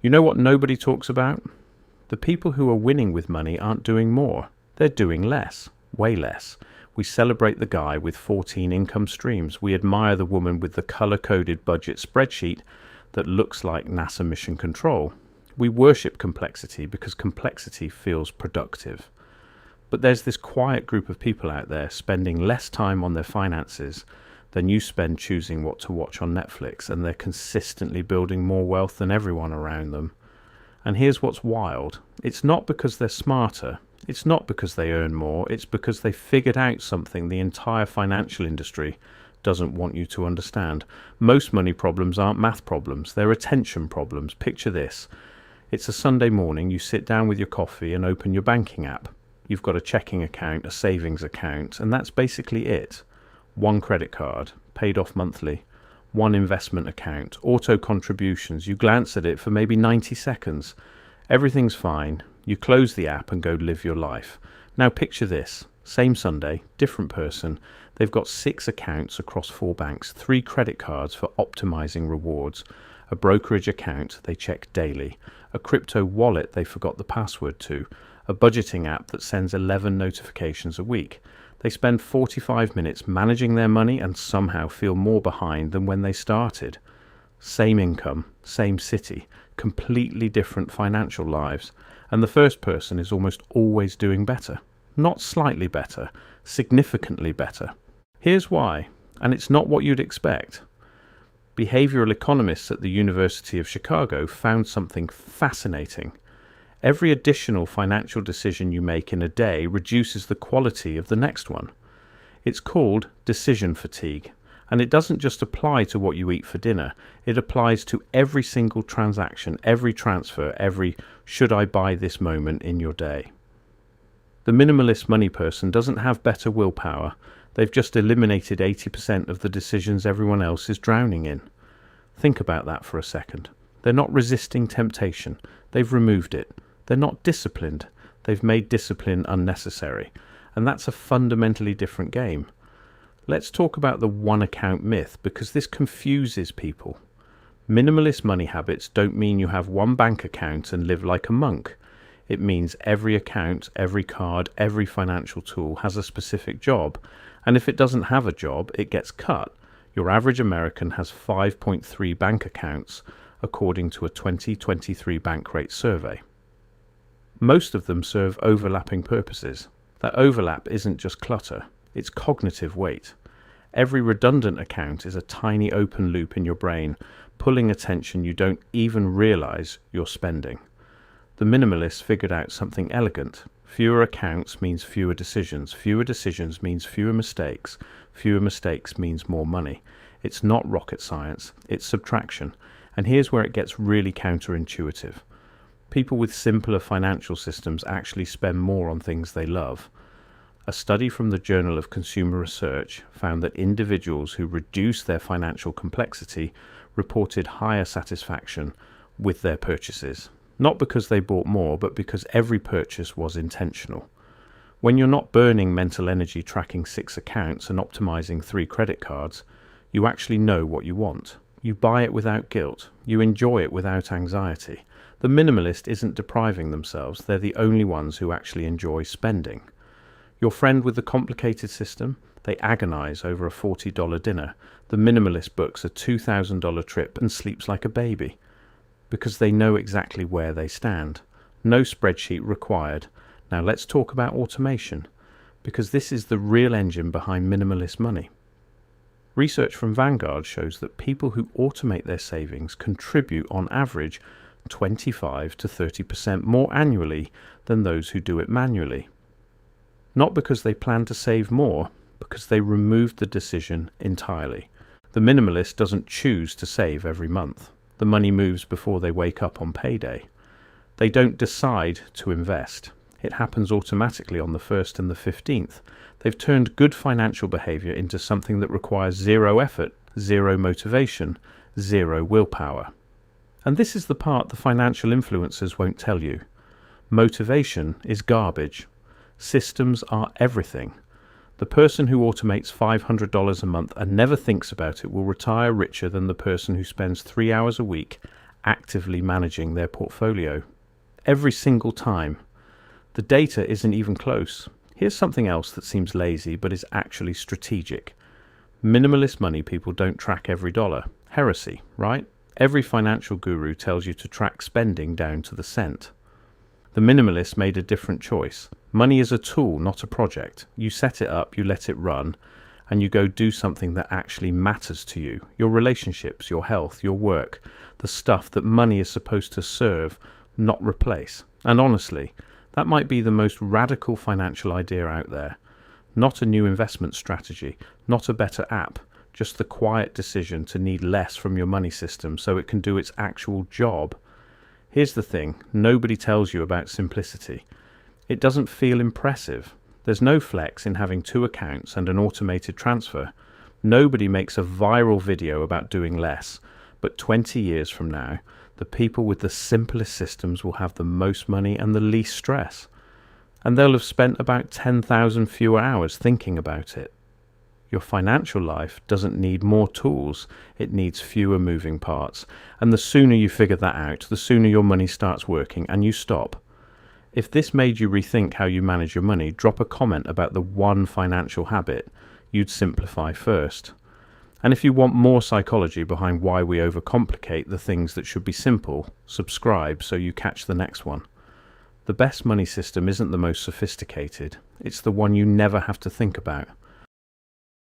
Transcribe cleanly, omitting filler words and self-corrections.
You know what nobody talks about? The people who are winning with money aren't doing more. They're doing less, way less. We celebrate the guy with 14 income streams. We admire the woman with the color-coded budget spreadsheet that looks like NASA mission control. We worship complexity because complexity feels productive. But there's this quiet group of people out there spending less time on their finances than you spend choosing what to watch on Netflix, and they're consistently building more wealth than everyone around them. And here's what's wild. It's not because they're smarter. It's not because they earn more. It's because they figured out something the entire financial industry doesn't want you to understand. Most money problems aren't math problems. They're attention problems. Picture this. It's a Sunday morning. You sit down with your coffee and open your banking app. You've got a checking account, a savings account, and that's basically it. One credit card, paid off monthly. One investment account, auto contributions. You glance at it for maybe 90 seconds. Everything's fine. You close the app and go live your life. Now picture this. Same Sunday, different person. They've got 6 accounts across 4 banks, 3 credit cards for optimizing rewards, a brokerage account they check daily, a crypto wallet they forgot the password to, a budgeting app that sends 11 notifications a week. They spend 45 minutes managing their money and somehow feel more behind than when they started. Same income, same city, completely different financial lives. And the first person is almost always doing better. Not slightly better, significantly better. Here's why, and it's not what you'd expect. Behavioral economists at the University of Chicago found something fascinating. Every additional financial decision you make in a day reduces the quality of the next one. It's called decision fatigue, and it doesn't just apply to what you eat for dinner. It applies to every single transaction, every transfer, every should I buy this moment in your day. The minimalist money person doesn't have better willpower. They've just eliminated 80% of the decisions everyone else is drowning in. Think about that for a second. They're not resisting temptation. They've removed it. They're not disciplined. They've made discipline unnecessary. And that's a fundamentally different game. Let's talk about the one account myth, because this confuses people. Minimalist money habits don't mean you have one bank account and live like a monk. It means every account, every card, every financial tool has a specific job. And if it doesn't have a job, it gets cut. Your average American has 5.3 bank accounts, according to a 2023 Bankrate survey. Most of them serve overlapping purposes. That overlap isn't just clutter, it's cognitive weight. Every redundant account is a tiny open loop in your brain, pulling attention you don't even realize you're spending. The minimalists figured out something elegant. Fewer accounts means fewer decisions. Fewer decisions means fewer mistakes. Fewer mistakes means more money. It's not rocket science, it's subtraction. And here's where it gets really counterintuitive. People with simpler financial systems actually spend more on things they love. A study from the Journal of Consumer Research found that individuals who reduced their financial complexity reported higher satisfaction with their purchases. Not because they bought more, but because every purchase was intentional. When you're not burning mental energy tracking 6 accounts and optimizing 3 credit cards, you actually know what you want. You buy it without guilt. You enjoy it without anxiety. The minimalist isn't depriving themselves. They're the only ones who actually enjoy spending. Your friend with the complicated system, they agonize over a $40 dinner. The minimalist books a $2,000 trip and sleeps like a baby because they know exactly where they stand. No spreadsheet required. Now let's talk about automation, because this is the real engine behind minimalist money. Research from Vanguard shows that people who automate their savings contribute on average 25 to 30% more annually than those who do it manually. Not because they plan to save more, because they removed the decision entirely. The minimalist doesn't choose to save every month. The money moves before they wake up on payday. They don't decide to invest. It happens automatically on the 1st and the 15th. They've turned good financial behavior into something that requires 0 effort, 0 motivation, 0 willpower. And this is the part the financial influencers won't tell you. Motivation is garbage. Systems are everything. The person who automates $500 a month and never thinks about it will retire richer than the person who spends 3 hours a week actively managing their portfolio. Every single time. The data isn't even close. Here's something else that seems lazy but is actually strategic. Minimalist money people don't track every dollar. Heresy, right? Every financial guru tells you to track spending down to the cent. The minimalist made a different choice. Money is a tool, not a project. You set it up, you let it run, and you go do something that actually matters to you. Your relationships, your health, your work, the stuff that money is supposed to serve, not replace. And honestly, that might be the most radical financial idea out there. Not a new investment strategy, not a better app, just the quiet decision to need less from your money system so it can do its actual job. Here's the thing, nobody tells you about simplicity. It doesn't feel impressive. There's no flex in having 2 accounts and an automated transfer. Nobody makes a viral video about doing less, but 20 years from now, the people with the simplest systems will have the most money and the least stress. And they'll have spent about 10,000 fewer hours thinking about it. Your financial life doesn't need more tools, it needs fewer moving parts. And the sooner you figure that out, the sooner your money starts working and you stop. If this made you rethink how you manage your money, drop a comment about the one financial habit you'd simplify first. And if you want more psychology behind why we overcomplicate the things that should be simple, subscribe so you catch the next one. The best money system isn't the most sophisticated, it's the one you never have to think about.